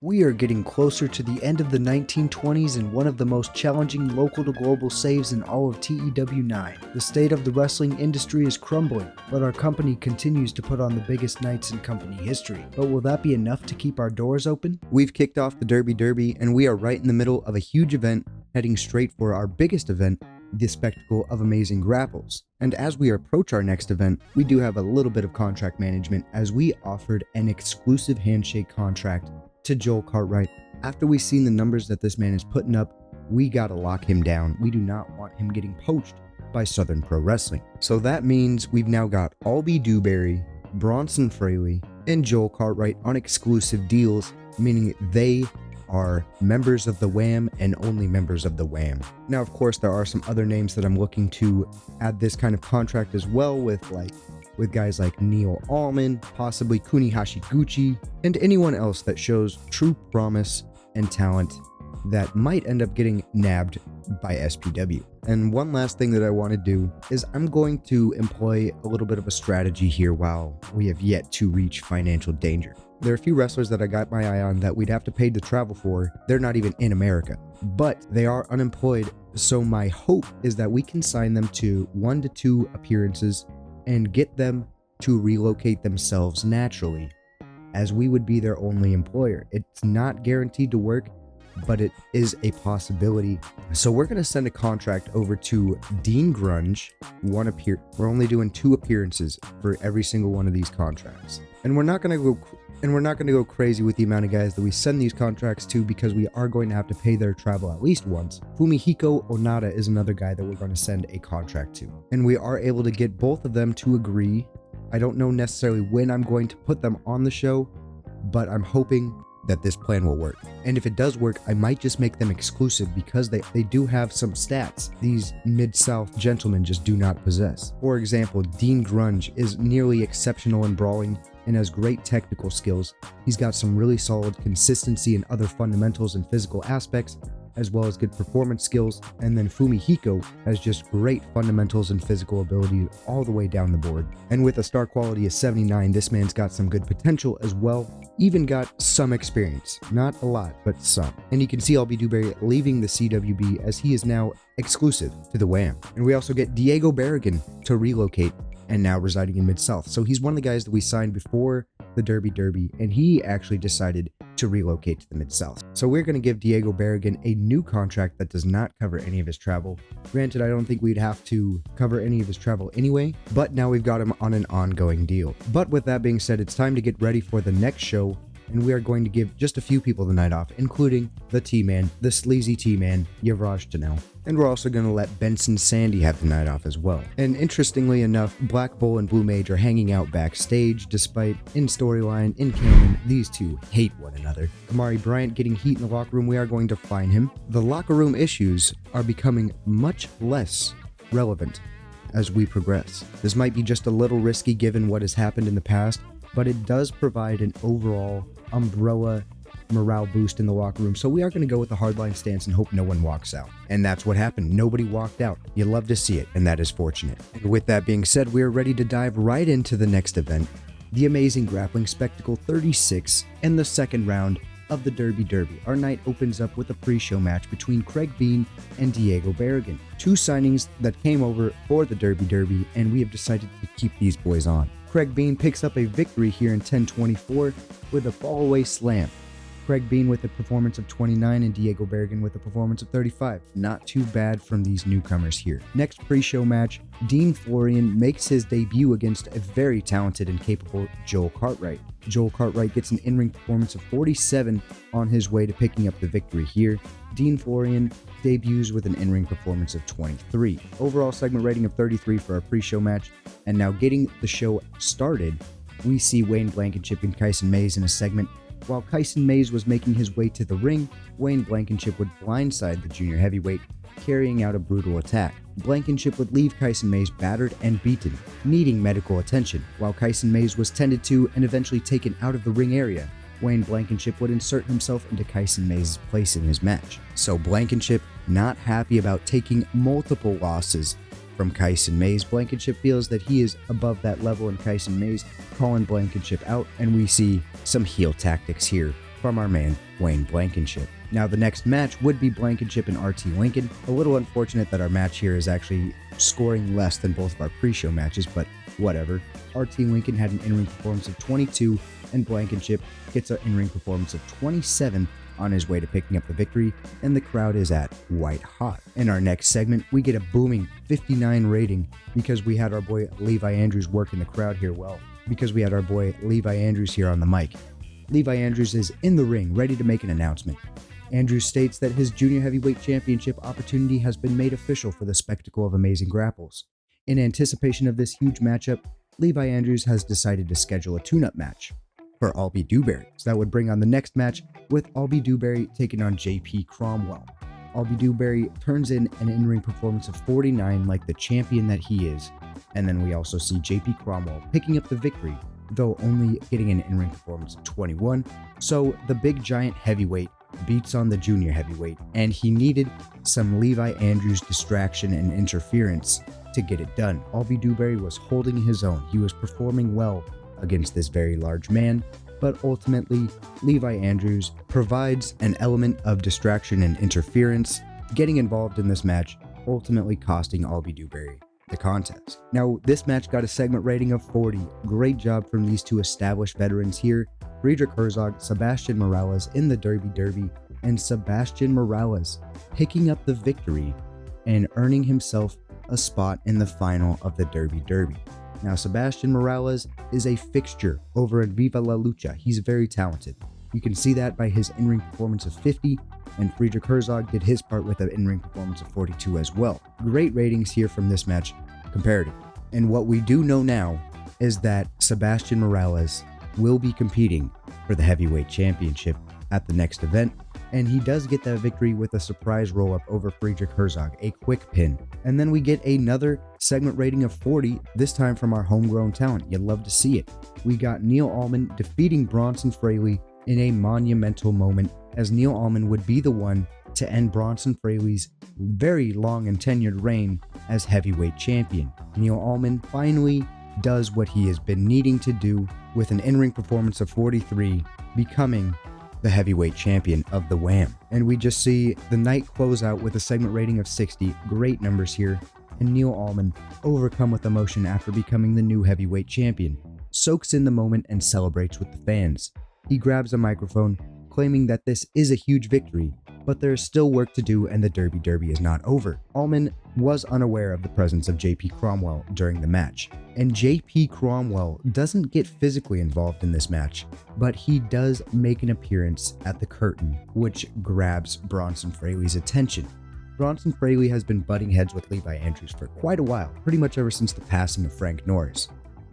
We are getting closer to the end of the 1920s and one of the most challenging local to global saves in all of TEW IX. The state of the wrestling industry is crumbling, but our company continues to put on the biggest nights in company history. But will that be enough to keep our doors open? We've kicked off the Derby, and we are right in the middle of a huge event, heading straight for our biggest event, the spectacle of amazing grapples. And as we approach our next event, we do have a little bit of contract management as we offered an exclusive handshake contract to Joel Cartwright. After we've seen the numbers that this man is putting up, we gotta lock him down. We do not want him getting poached by Southern Pro Wrestling. So that means we've now got Albie Dewberry, Bronson Fraley, and Joel Cartwright on exclusive deals, meaning they are members of the WHAM and only members of the WHAM. Now, of course, there are some other names that I'm looking to add this kind of contract as well with guys like Neil Allman, possibly Kuni Hashiguchi, and anyone else that shows true promise and talent that might end up getting nabbed by SPW. And one last thing that I want to do is I'm going to employ a little bit of a strategy here while we have yet to reach financial danger. There are a few wrestlers that I got my eye on that we'd have to pay to travel for. They're not even in America, but they are unemployed. So my hope is that we can sign them to 1 to 2 appearances and get them to relocate themselves naturally, as we would be their only employer. It's not guaranteed to work, but it is a possibility. So we're going to send a contract over to Dean Grunge. We're only doing 2 appearances for every single one of these contracts. And we're not going to go crazy with the amount of guys that we send these contracts to, because we are going to have to pay their travel at least once. Fumihiko Onada is another guy that we're going to send a contract to. And we are able to get both of them to agree. I don't know necessarily when I'm going to put them on the show, but I'm hoping that this plan will work. And if it does work, I might just make them exclusive, because they do have some stats these Mid-South gentlemen just do not possess. For example, Dean Grunge is nearly exceptional in brawling and has great technical skills. He's got some really solid consistency in other fundamentals and physical aspects, as well as good performance skills. And then Fumihiko has just great fundamentals and physical ability all the way down the board. And with a star quality of 79, this man's got some good potential as well. Even got some experience. Not a lot, but some. And you can see Albie Dewberry leaving the CWB as he is now exclusive to the WHAM. And we also get Diego Barragan to relocate and now residing in Mid-South. So he's one of the guys that we signed before the Derby, and he actually decided to relocate to the Mid-South. So we're going to give Diego Barragan a new contract that does not cover any of his travel. Granted, I don't think we'd have to cover any of his travel anyway, but now we've got him on an ongoing deal. But with that being said, it's time to get ready for the next show, and we are going to give just a few people the night off, including the T-Man, the sleazy T-Man, Yavraj Tanel. And we're also going to let Benson Sandy have the night off as well. And interestingly enough, Black Bull and Blue Mage are hanging out backstage, despite in storyline, in canon, these two hate one another. Amari Bryant getting heat in the locker room, we are going to fine him. The locker room issues are becoming much less relevant as we progress. This might be just a little risky given what has happened in the past, but it does provide an overall umbrella morale boost in the locker room. So we are going to go with the hardline stance and hope no one walks out. And that's what happened. Nobody walked out. You love to see it, and that is fortunate. And with that being said, we are ready to dive right into the next event, the amazing Grappling Spectacle 36 and the second round of the Derby. Our night opens up with a pre-show match between Craig Bean and Diego Barragan. 2 signings that came over for the Derby, and we have decided to keep these boys on. Craig Bean picks up a victory here in 10:24 with a fallaway slam. Craig Bean with a performance of 29 and Diego Barragan with a performance of 35. Not too bad from these newcomers here. Next pre-show match, Dean Florian makes his debut against a very talented and capable Joel Cartwright. Joel Cartwright gets an in-ring performance of 47 on his way to picking up the victory here. Dean Florian debuts with an in-ring performance of 23. Overall segment rating of 33 for our pre-show match. And now getting the show started, we see Wayne Blankenship and Kyson Mays in a segment. While Kyson Mays was making his way to the ring, Wayne Blankenship would blindside the junior heavyweight, carrying out a brutal attack. Blankenship would leave Kyson Mays battered and beaten, needing medical attention. While Kyson Mays was tended to and eventually taken out of the ring area, Wayne Blankenship would insert himself into Kyson Mays' place in his match. So Blankenship, not happy about taking multiple losses from Kyson Mays, Blankenship feels that he is above that level, and Kyson Mays calling Blankenship out, and we see some heel tactics here from our man, Wayne Blankenship. Now the next match would be Blankenship and RT Lincoln. A little unfortunate that our match here is actually scoring less than both of our pre-show matches, but whatever. RT Lincoln had an in-ring performance of 22, and Blankenship gets an in-ring performance of 27 on his way to picking up the victory, and the crowd is at white hot. In our next segment, we get a booming 59 rating because we had our boy Levi Andrews working the crowd here well, because we had our boy Levi Andrews here on the mic. Levi Andrews is in the ring, ready to make an announcement. Andrews states that his junior heavyweight championship opportunity has been made official for the Spectacle of Amazing Grapples. In anticipation of this huge matchup, Levi Andrews has decided to schedule a tune-up match for Albie Dewberry. So that would bring on the next match with Albie Dewberry taking on JP Cromwell. Albie Dewberry turns in an in-ring performance of 49 like the champion that he is. And then we also see JP Cromwell picking up the victory, though only getting an in-ring performance of 21. So the big giant heavyweight beats on the junior heavyweight, and he needed some Levi Andrews distraction and interference to get it done. Albie Dewberry was holding his own. He was performing well against this very large man, but ultimately Levi Andrews provides an element of distraction and interference, getting involved in this match, ultimately costing Albie Dewberry the contest. Now, this match got a segment rating of 40. Great job from these two established veterans here, Friedrich Herzog, Sebastian Morales in the Derby, and Sebastian Morales picking up the victory and earning himself a spot in the final of the Derby. Now, Sebastian Morales is a fixture over at Viva La Lucha. He's very talented. You can see that by his in-ring performance of 50, and Friedrich Herzog did his part with an in-ring performance of 42 as well. Great ratings here from this match comparatively. And what we do know now is that Sebastian Morales will be competing for the heavyweight championship at the next event, and he does get that victory with a surprise roll-up over Friedrich Herzog, a quick pin. And then we get another segment rating of 40, this time from our homegrown talent. You'd love to see it. We got Neil Allman defeating Bronson Fraley in a monumental moment, as Neil Allman would be the one to end Bronson Fraley's very long and tenured reign as heavyweight champion. Neil Allman finally does what he has been needing to do with an in-ring performance of 43, becoming the heavyweight champion of the Wham. And we just see the night close out with a segment rating of 60, great numbers here, and Neil Allman overcome with emotion after becoming the new heavyweight champion, soaks in the moment and celebrates with the fans. He grabs a microphone, claiming that this is a huge victory, but there is still work to do and the Derby is not over. Allman was unaware of the presence of JP Cromwell during the match, and JP Cromwell doesn't get physically involved in this match, but he does make an appearance at the curtain, which grabs Bronson Fraley's attention. Bronson Fraley has been butting heads with Levi Andrews for quite a while, pretty much ever since the passing of Frank Norris.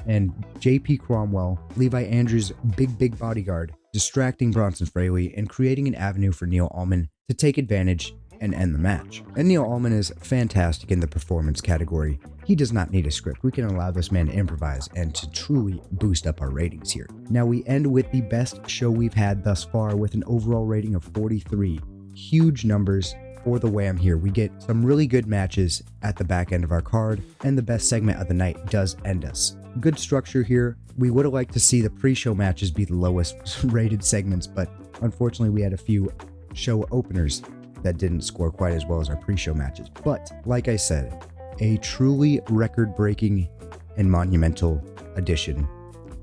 And JP Cromwell, Levi Andrews' big bodyguard, distracting Bronson Fraley and creating an avenue for Neil Allman to take advantage and end the match. And Neil Allman is fantastic in the performance category. He does not need a script. We can allow this man to improvise and to truly boost up our ratings here. Now we end with the best show we've had thus far with an overall rating of 43. Huge numbers for the Wham here. We get some really good matches at the back end of our card, and the best segment of the night does end us. Good structure here. We would have liked to see the pre-show matches be the lowest rated segments, but unfortunately we had a few show openers that didn't score quite as well as our pre-show matches. But like I said, a truly record-breaking and monumental edition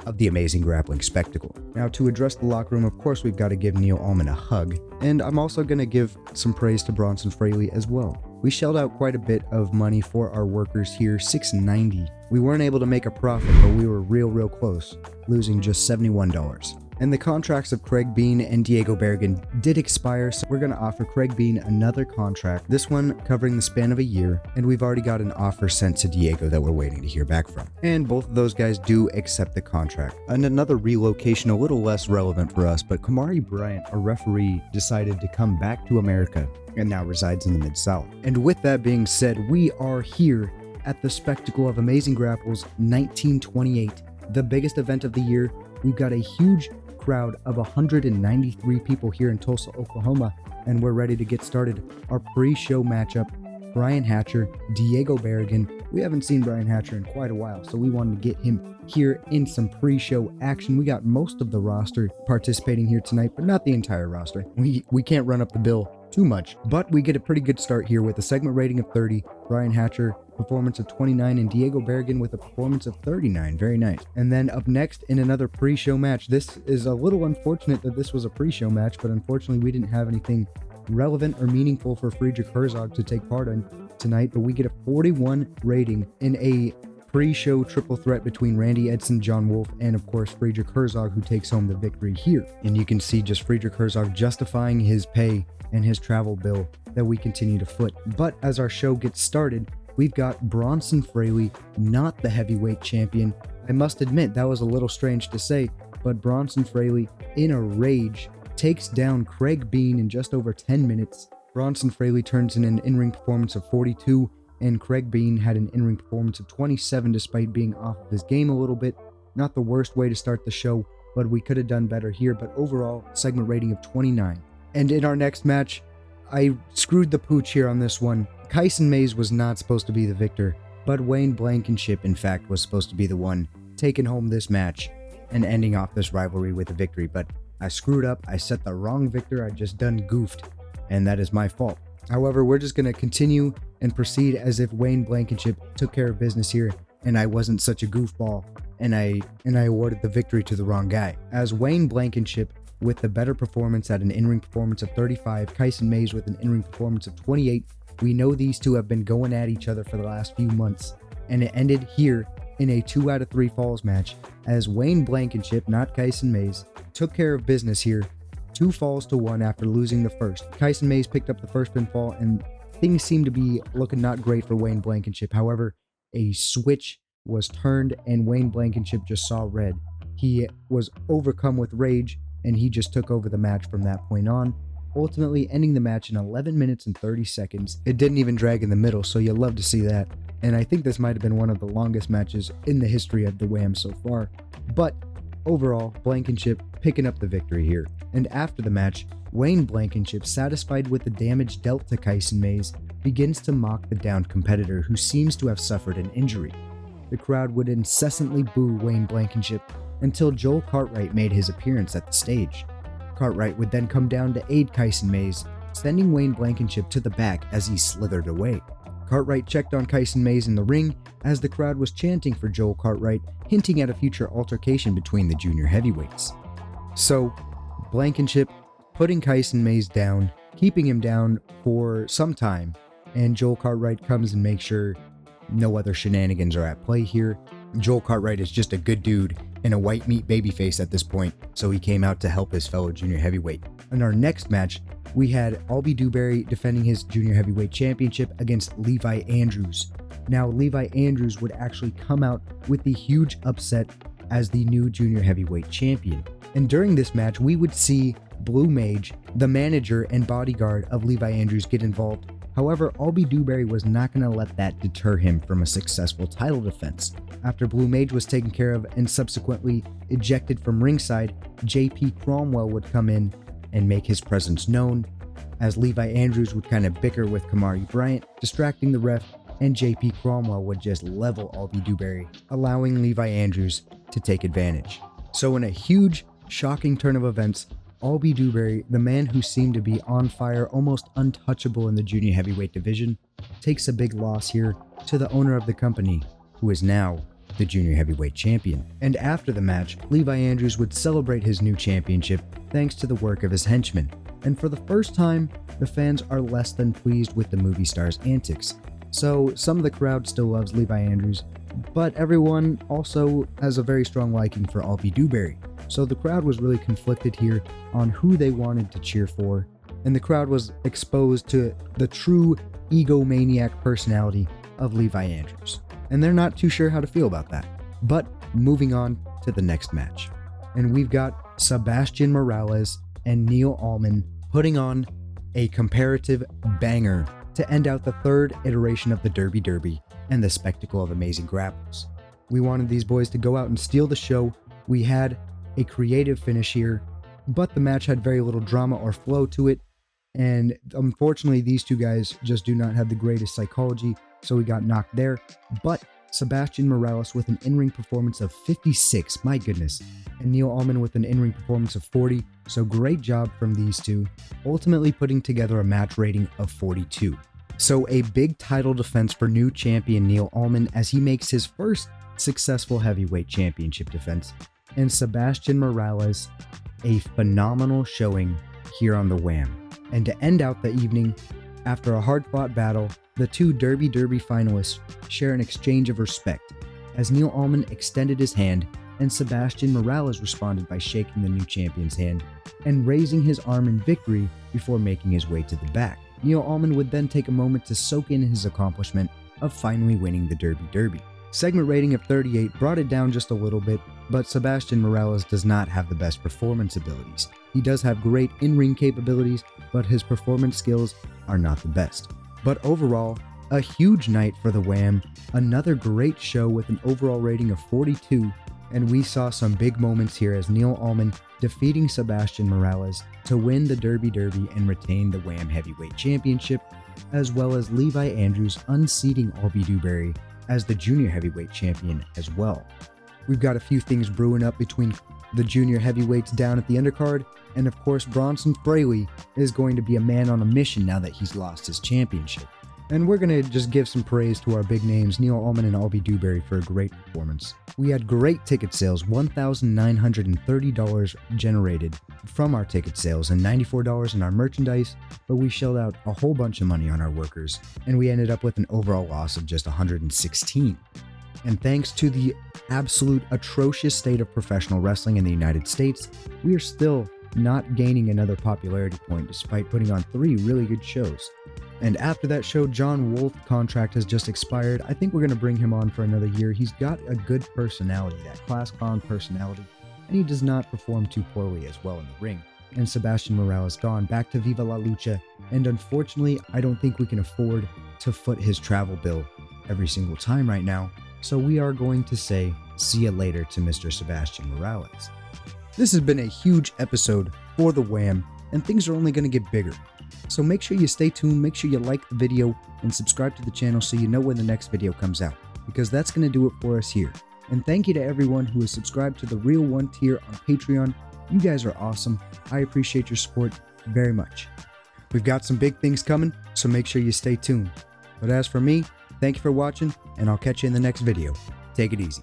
of the Amazing Grappling Spectacle. Now, to address the locker room, of course, we've got to give Neil Allman a hug, and I'm also going to give some praise to Bronson Fraley as well. We shelled out quite a bit of money for our workers here, $690. We weren't able to make a profit, but we were real close, losing just $71. And the contracts of Craig Bean and Diego Bergen did expire, so we're going to offer Craig Bean another contract, this one covering the span of a year, and we've already got an offer sent to Diego that we're waiting to hear back from. And both of those guys do accept the contract. And another relocation, a little less relevant for us, but Kamari Bryant, a referee, decided to come back to America and now resides in the Mid-South. And with that being said, we are here at the Spectacle of Amazing Grapples 1928, the biggest event of the year. We've got a huge crowd of 193 people here in Tulsa, Oklahoma, and we're ready to get started. Our pre-show matchup Brian Hatcher, Diego Berrigan. We haven't seen Brian Hatcher in quite a while, so we wanted to get him here in some pre-show action. We got most of the roster participating here tonight, but not the entire roster. We can't run up the bill too much, but we get a pretty good start here with a segment rating of 30, Brian Hatcher performance of 29, and Diego Berrigan with a performance of 39. Very nice. And then up next in another pre-show match. This is a little unfortunate that this was a pre-show match, but unfortunately we didn't have anything relevant or meaningful for Friedrich Herzog to take part in tonight, but we get a 41 rating in a pre-show triple threat between Randy Edson, John Wolf, and of course Friedrich Herzog, who takes home the victory here. And you can see just Friedrich Herzog justifying his pay and his travel bill that we continue to foot. But as our show gets started, we've got Bronson Fraley, not the heavyweight champion. I must admit that was a little strange to say, but Bronson Fraley, in a rage, takes down Craig Bean in just over 10 minutes. Bronson Fraley turns in an in-ring performance of 42, and Craig Bean had an in-ring performance of 27 despite being off of his game a little bit. Not the worst way to start the show, but we could have done better here, but overall, segment rating of 29. And in our next match, I screwed the pooch here on this one. Kyson Mays was not supposed to be the victor, but Wayne Blankenship, in fact, was supposed to be the one taking home this match and ending off this rivalry with a victory, but I screwed up. I set the wrong victor. I just done goofed, and that is my fault. However, we're just going to continue and proceed as if Wayne Blankenship took care of business here, and I wasn't such a goofball, and I awarded the victory to the wrong guy. As Wayne Blankenship with the better performance at an in-ring performance of 35, Kyson Mays with an in-ring performance of 28. We know these two have been going at each other for the last few months, and it ended here in a 2 out of 3 falls match as Wayne Blankenship, not Kyson Mays, took care of business here, 2 falls to 1 after losing the first. Kyson Mays picked up the first pinfall, and things seemed to be looking not great for Wayne Blankenship. However, a switch was turned and Wayne Blankenship just saw red. He was overcome with rage, and he just took over the match from that point on, ultimately ending the match in 11 minutes and 30 seconds. It didn't even drag in the middle, so you'll love to see that. And I think this might have been one of the longest matches in the history of the WAM so far. But overall, Blankenship picking up the victory here. And after the match, Wayne Blankenship, satisfied with the damage dealt to Kyson Mays, begins to mock the downed competitor who seems to have suffered an injury. The crowd would incessantly boo Wayne Blankenship until Joel Cartwright made his appearance at the stage. Cartwright would then come down to aid Kyson Mays, sending Wayne Blankenship to the back as he slithered away. Cartwright checked on Kyson Mays in the ring as the crowd was chanting for Joel Cartwright, hinting at a future altercation between the junior heavyweights. So, Blankenship putting Kyson Mays down, keeping him down for some time, and Joel Cartwright comes and makes sure no other shenanigans are at play here. Joel Cartwright is just a good dude and a white meat babyface at this point, so he came out to help his fellow junior heavyweight. In our next match, we had Albie Dewberry defending his junior heavyweight championship against Levi Andrews. Now, Levi Andrews would actually come out with the huge upset as the new junior heavyweight champion. And during this match, we would see Blue Mage, the manager and bodyguard of Levi Andrews, get involved. However, Albie Dewberry was not going to let that deter him from a successful title defense. After Blue Mage was taken care of and subsequently ejected from ringside, JP Cromwell would come in and make his presence known, as Levi Andrews would kind of bicker with Kamari Bryant, distracting the ref, and JP Cromwell would just level Albie Dewberry, allowing Levi Andrews to take advantage. So in a huge, shocking turn of events, Albie Dewberry, the man who seemed to be on fire, almost untouchable in the junior heavyweight division, takes a big loss here to the owner of the company, who is now the junior heavyweight champion. And after the match, Levi Andrews would celebrate his new championship thanks to the work of his henchmen. And for the first time, the fans are less than pleased with the movie star's antics. So some of the crowd still loves Levi Andrews, but everyone also has a very strong liking for Albie Dewberry. So the crowd was really conflicted here on who they wanted to cheer for, and the crowd was exposed to the true egomaniac personality of Levi Andrews. And they're not too sure how to feel about that. But moving on to the next match. And we've got Sebastian Morales and Neil Allman putting on a comparative banger to end out the third iteration of the Derby and the spectacle of amazing grapples. We wanted these boys to go out and steal the show. We had a creative finish here, but the match had very little drama or flow to it, And unfortunately, these two guys just do not have the greatest psychology, so he got knocked there. But Sebastian Morales with an in-ring performance of 56, my goodness, and Neil Allman with an in-ring performance of 40, so great job from these two, ultimately putting together a match rating of 42. So a big title defense for new champion Neil Allman as he makes his first successful heavyweight championship defense, and Sebastian Morales a phenomenal showing here on the Wham. And to end out the evening, after a hard-fought battle, the two Derby finalists share an exchange of respect, as Neil Allman extended his hand and Sebastian Morales responded by shaking the new champion's hand and raising his arm in victory before making his way to the back. Neil Allman would then take a moment to soak in his accomplishment of finally winning the Derby. Segment rating of 38 brought it down just a little bit, but Sebastian Morales does not have the best performance abilities. He does have great in-ring capabilities, but his performance skills are not the best. But overall, a huge night for the Wham, another great show with an overall rating of 42, and we saw some big moments here as Neil Allman defeating Sebastian Morales to win the Derby and retain the Wham Heavyweight Championship, as well as Levi Andrews unseating Albie Dewberry as the Junior Heavyweight Champion as well. We've got a few things brewing up between the Junior Heavyweights down at the undercard, and of course Bronson Fraley is going to be a man on a mission now that he's lost his championship. And we're going to just give some praise to our big names, Neil Allman and Albie Dewberry, for a great performance. We had great ticket sales, $1,930 generated from our ticket sales and $94 in our merchandise, but we shelled out a whole bunch of money on our workers, and we ended up with an overall loss of just $116. And thanks to the absolute atrocious state of professional wrestling in the United States, we are still not gaining another popularity point despite putting on 3 really good shows. And after that show, John Wolf's contract has just expired. I think we're going to bring him on for another year. He's got a good personality, that class clown personality, and he does not perform too poorly as well in the ring. And Sebastian Morales gone back to Viva La Lucha, and unfortunately, I don't think we can afford to foot his travel bill every single time right now. So we are going to say, see you later to Mr. Sebastian Morales. This has been a huge episode for the Wham, and things are only going to get bigger. So make sure you stay tuned, make sure you like the video, and subscribe to the channel so you know when the next video comes out, because that's going to do it for us here. And thank you to everyone who has subscribed to the Real 1 tier on Patreon. You guys are awesome. I appreciate your support very much. We've got some big things coming, so make sure you stay tuned. But as for me, thank you for watching, and I'll catch you in the next video. Take it easy.